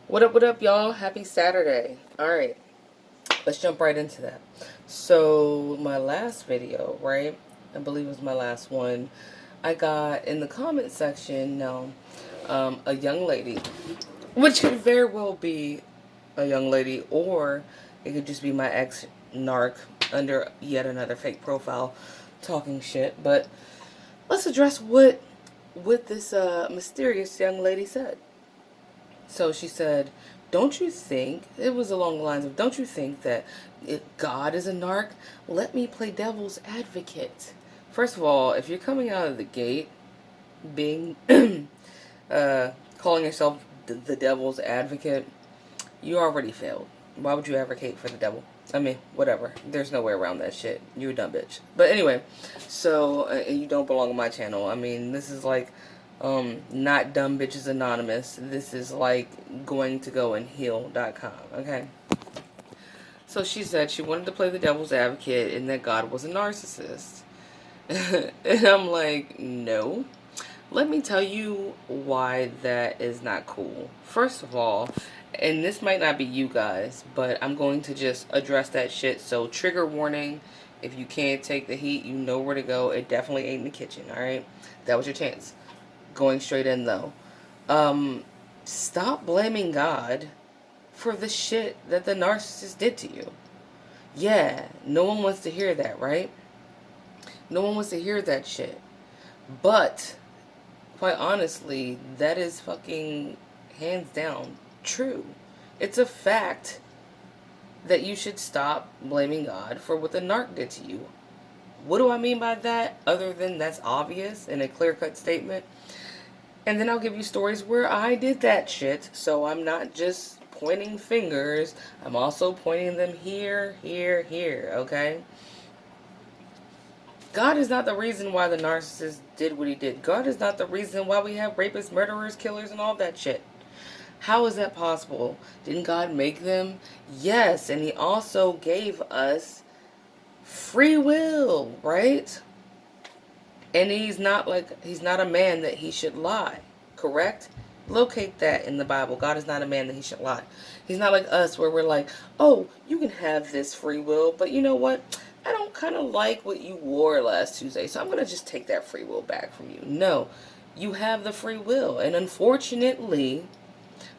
What up, y'all? Happy Saturday. Alright, let's jump right into that. So, my last video, right? I believe it was my last one. I got in the comment section, a young lady, which could very well be a young lady, or it could just be my ex narc under yet another fake profile talking shit. But let's address what this mysterious young lady said. So she said, don't you think, it was along the lines of, don't you think that if God is a narc? Let me play devil's advocate. First of all, if you're coming out of the gate being, calling yourself the devil's advocate, you already failed. Why would you advocate for the devil? I mean, whatever. There's no way around that shit. You're a dumb bitch. But anyway, so, you don't belong on my channel. I mean, this is like, not Dumb Bitches Anonymous. This is like going to go and heal.com, okay? So she said she wanted to play the devil's advocate and that God was a narcissist. And I'm like, no. Let me tell you why that is not cool. First of all, and this might not be you guys, but I'm going to just address that shit. So trigger warning, if you can't take the heat, you know where to go. It definitely ain't in the kitchen, alright? That was your chance. Going straight in though. Stop blaming God for the shit that the narcissist did to you. Yeah, no one wants to hear that, right? No one wants to hear that shit. But quite honestly, that is fucking hands down true. It's a fact that you should stop blaming God for what the narc did to you. What do I mean by that, other than that's obvious and a clear-cut statement? And then I'll give you stories where I did that shit, so I'm not just pointing fingers, I'm also pointing them here, here, here, okay? God is not the reason why the narcissist did what he did. God is not the reason why we have rapists, murderers, killers, and all that shit. How is that possible? Didn't God make them? Yes, and he also gave us free will, right? And he's not a man that he should lie, correct? Locate that in the Bible. God is not a man that he should lie. He's not like us where we're like, oh, you can have this free will, but you know what? I don't kind of like what you wore last Tuesday, so I'm going to just take that free will back from you. No, you have the free will. And unfortunately,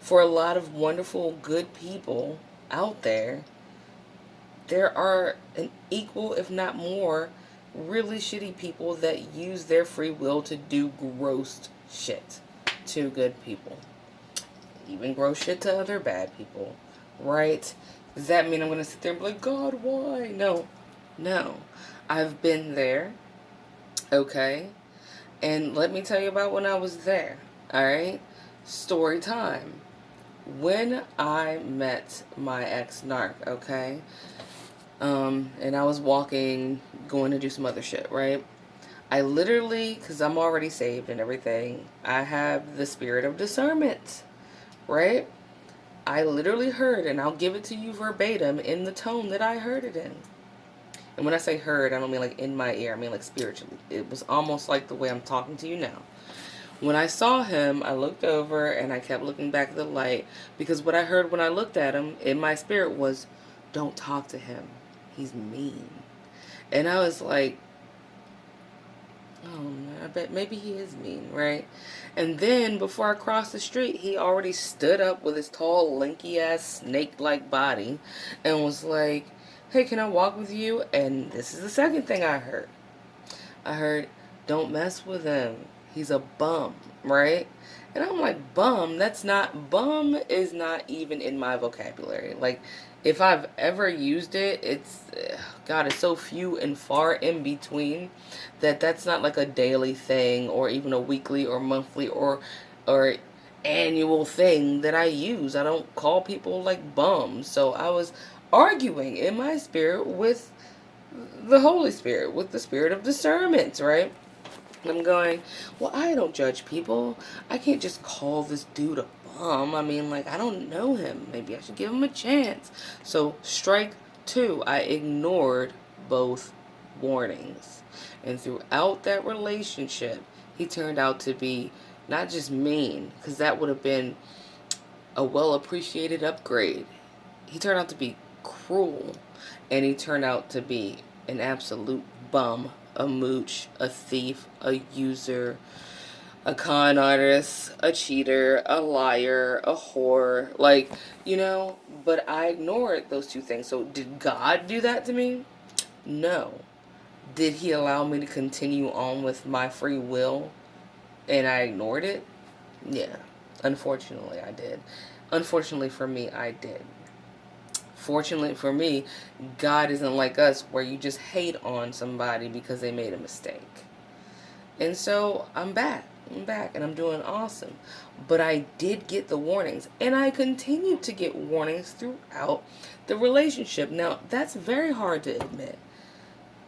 for a lot of wonderful, good people out there, there are an equal, if not more, really shitty people that use their free will to do gross shit to good people. Even gross shit to other bad people. Right? Does that mean I'm going to sit there and be like, God, why? No. No. I've been there. Okay? And let me tell you about when I was there. Alright? Story time. When I met my ex-narc, okay? And I was walking, going to do some other shit, right? I literally, because I'm already saved and everything, I have the spirit of discernment, right? I literally heard, and I'll give it to you verbatim in the tone that I heard it in. And when I say heard, I don't mean like in my ear, I mean like spiritually. It was almost like the way I'm talking to you now. When I saw him, I looked over and I kept looking back at the light, because what I heard when I looked at him in my spirit was, don't talk to him. He's mean. And I was like, oh man, I bet maybe he is mean, right? And then before I crossed the street, he already stood up with his tall, lanky ass, snake-like body and was like, hey, can I walk with you? And this is the second thing I heard. I heard, don't mess with him. He's a bum, right? And I'm like, bum is not even in my vocabulary. Like, if I've ever used it, God, it's so few and far in between that that's not like a daily thing or even a weekly or monthly or annual thing that I use. I don't call people like bums. So I was arguing in my spirit with the Holy Spirit, with the spirit of discernment, right? I'm going, well, I don't judge people. I can't just call this dude a bum. I mean, like, I don't know him. Maybe I should give him a chance. So, strike two, I ignored both warnings. And throughout that relationship, he turned out to be not just mean, because that would have been a well-appreciated upgrade. He turned out to be cruel, and he turned out to be an absolute bum, a mooch, a thief, a user, a con artist, a cheater, a liar, a whore, like, but I ignored those two things. So did God do that to me? No. Did he allow me to continue on with my free will and I ignored it? Yeah. Unfortunately, I did. Unfortunately for me, I did. Fortunately for me, God isn't like us where you just hate on somebody because they made a mistake. And so I'm back and I'm doing awesome. But I did get the warnings, and I continue to get warnings throughout the relationship. Now, that's very hard to admit.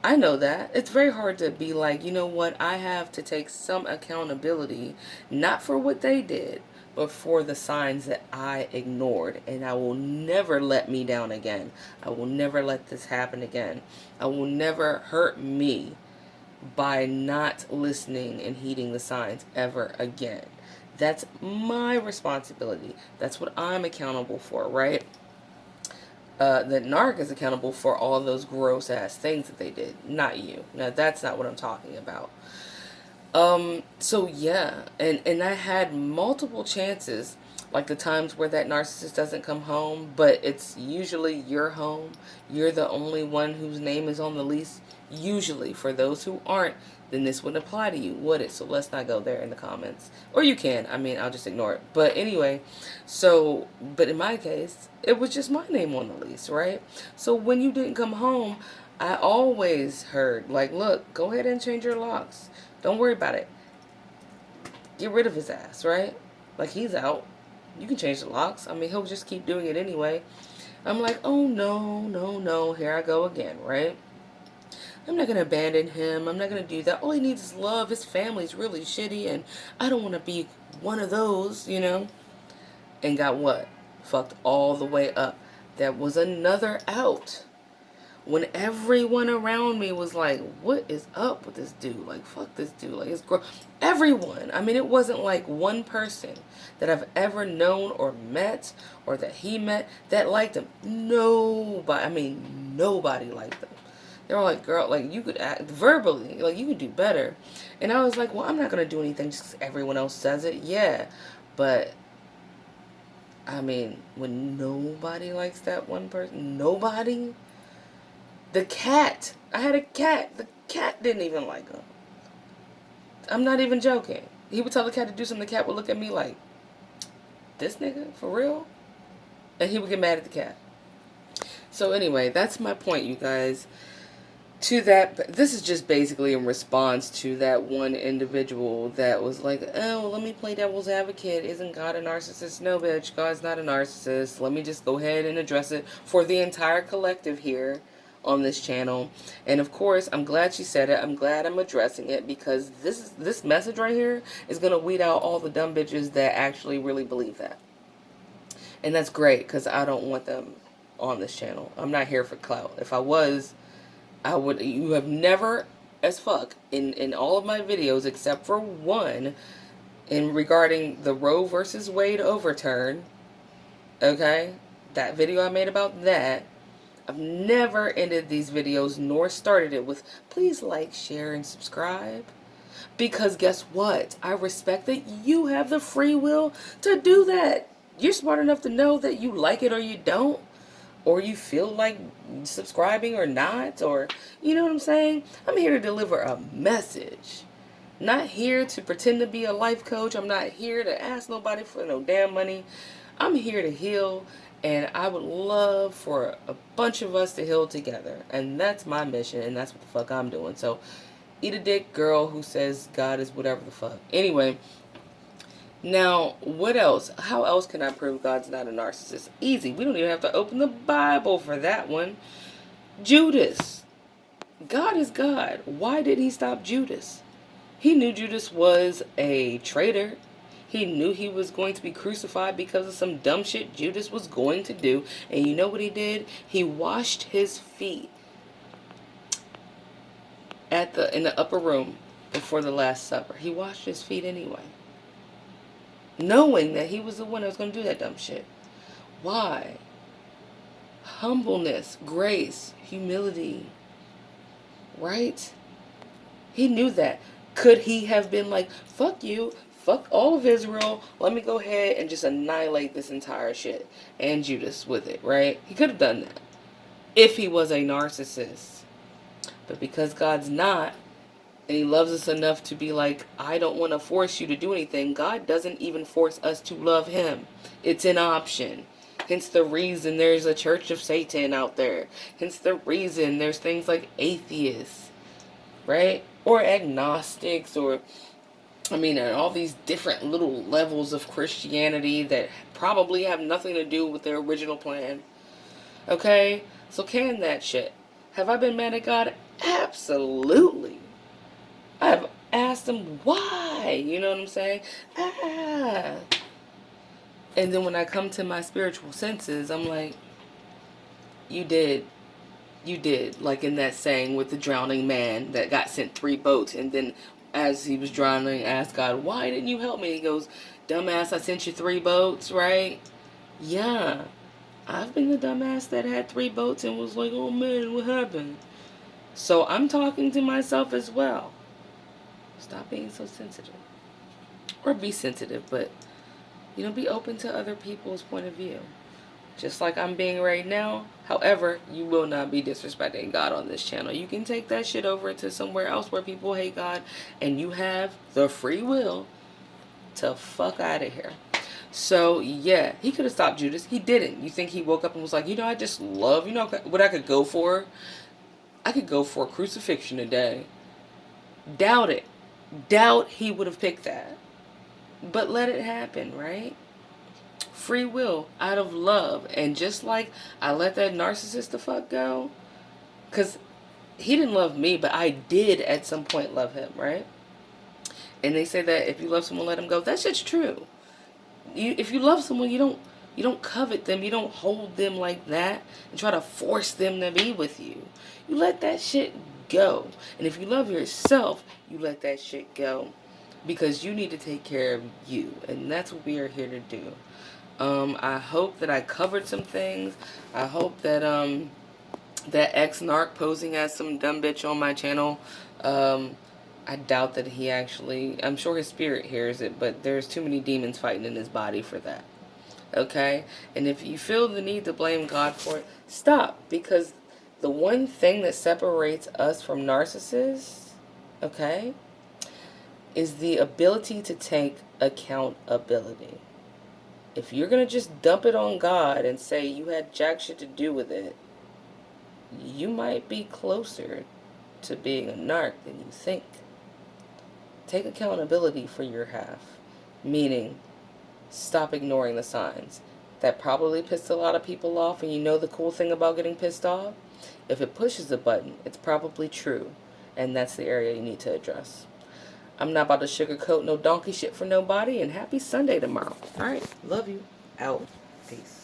I know that. It's very hard to be like, you know what, I have to take some accountability, not for what they did, but for the signs that I ignored. And I will never let me down again. I will never let this happen again. I will never hurt me by not listening and heeding the signs ever again. That's my responsibility. That's what I'm accountable for, right? The narc is accountable for all those gross ass things that they did, not you. Now that's not what I'm talking about. So yeah, and I had multiple chances, like the times where that narcissist doesn't come home, but it's usually your home. You're the only one whose name is on the lease. Usually, for those who aren't, then this wouldn't apply to you, would it? So let's not go there in the comments. Or you can. I mean, I'll just ignore it. But anyway, but in my case, it was just my name on the lease, right? So when you didn't come home, I always heard, like, look, go ahead and change your locks. Don't worry about it. Get rid of his ass, right? Like, he's out. You can change the locks. I mean, he'll just keep doing it anyway. I'm like, oh, no. Here I go again, right? I'm not going to abandon him. I'm not going to do that. All he needs is love. His family's really shitty, and I don't want to be one of those, And got what? Fucked all the way up. That was another out. When everyone around me was like, what is up with this dude? Like, fuck this dude. Like, it's gross. Everyone. I mean, it wasn't like one person that I've ever known or met or that he met that liked him. Nobody liked him. They were like, girl, like, you could act verbally, like, you could do better. And I was like, well, I'm not going to do anything just because everyone else says it. Yeah. But, I mean, when nobody likes that one person, nobody. The cat. I had a cat. The cat didn't even like him. I'm not even joking. He would tell the cat to do something. The cat would look at me like, this nigga? For real? And he would get mad at the cat. So anyway, that's my point, you guys. To that, this is just basically in response to that one individual that was like, oh, let me play devil's advocate. Isn't God a narcissist? No, bitch. God's not a narcissist. Let me just go ahead and address it for the entire collective here on this channel. And of course, I'm glad she said it. I'm glad I'm addressing it because this message right here is going to weed out all the dumb bitches that actually really believe that. And that's great because I don't want them on this channel. I'm not here for clout. If I was, you have never as fuck in all of my videos except for one in regarding the Roe versus Wade overturn. Okay? That video I made about that. I've never ended these videos nor started it with please like, share, and subscribe. Because guess what? I respect that you have the free will to do that. You're smart enough to know that you like it or you don't. Or you feel like subscribing or not. Or, you know what I'm saying? I'm here to deliver a message. Not here to pretend to be a life coach. I'm not here to ask nobody for no damn money. I'm here to heal. And I would love for a bunch of us to heal together. And that's my mission. And that's what the fuck I'm doing. So, eat a dick, girl who says God is whatever the fuck. Anyway, now, what else? How else can I prove God's not a narcissist? Easy. We don't even have to open the Bible for that one. Judas. God is God. Why did he stop Judas? He knew Judas was a traitor. He knew he was going to be crucified because of some dumb shit Judas was going to do. And you know what he did? He washed his feet in the upper room before the Last Supper. He washed his feet anyway. knowing that he was the one that was going to do that dumb shit. Why? Humbleness, grace, humility, right? He knew that. Could he have been like, fuck you, fuck all of Israel, let me go ahead and just annihilate this entire shit, and Judas with it, right? He could have done that if he was a narcissist. But because God's not, and he loves us enough to be like, I don't want to force you to do anything. God doesn't even force us to love him. It's an option. Hence the reason there's a church of Satan out there. Hence the reason there's things like atheists, right? Or agnostics, or, and all these different little levels of Christianity that probably have nothing to do with their original plan. Okay? So can that shit. Have I been mad at God? Absolutely. I've asked him why. You know what I'm saying? And then when I come to my spiritual senses, I'm like, you did. Like in that saying with the drowning man that got sent 3 boats. And then as he was drowning, asked God, why didn't you help me? He goes, dumbass, I sent you 3 boats, right? Yeah. I've been the dumbass that had 3 boats and was like, oh man, what happened? So I'm talking to myself as well. Stop being so sensitive. Or be sensitive, but, be open to other people's point of view. Just like I'm being right now. However, you will not be disrespecting God on this channel. You can take that shit over to somewhere else where people hate God, and you have the free will to fuck out of here. So, yeah, he could have stopped Judas. He didn't. You think he woke up and was like, I just love, what I could go for? I could go for crucifixion today. Doubt it. Doubt he would have picked that. But let it happen, right? Free will, out of love. And just like I let that narcissist the fuck go, because he didn't love me, but I did at some point love him, right? And they say that if you love someone, let him go. That shit's true. If you love someone, you don't covet them. You don't hold them like that and try to force them to be with you. You let that shit go. And if you love yourself, you let that shit go, because you need to take care of you, and that's what we are here to do. I hope that I covered some things. I hope that that ex-narc posing as some dumb bitch on my channel, I doubt that he actually, I'm sure his spirit hears it, but there's too many demons fighting in his body for that. Okay? And if you feel the need to blame God for it, stop, because the one thing that separates us from narcissists, okay, is the ability to take accountability. If you're going to just dump it on God and say you had jack shit to do with it, you might be closer to being a narc than you think. Take accountability for your half. Meaning, stop ignoring the signs. That probably pissed a lot of people off, and the cool thing about getting pissed off? If it pushes a button, it's probably true, and that's the area you need to address. I'm not about to sugarcoat no donkey shit for nobody, and happy Sunday tomorrow. Alright, love you. Out. Peace.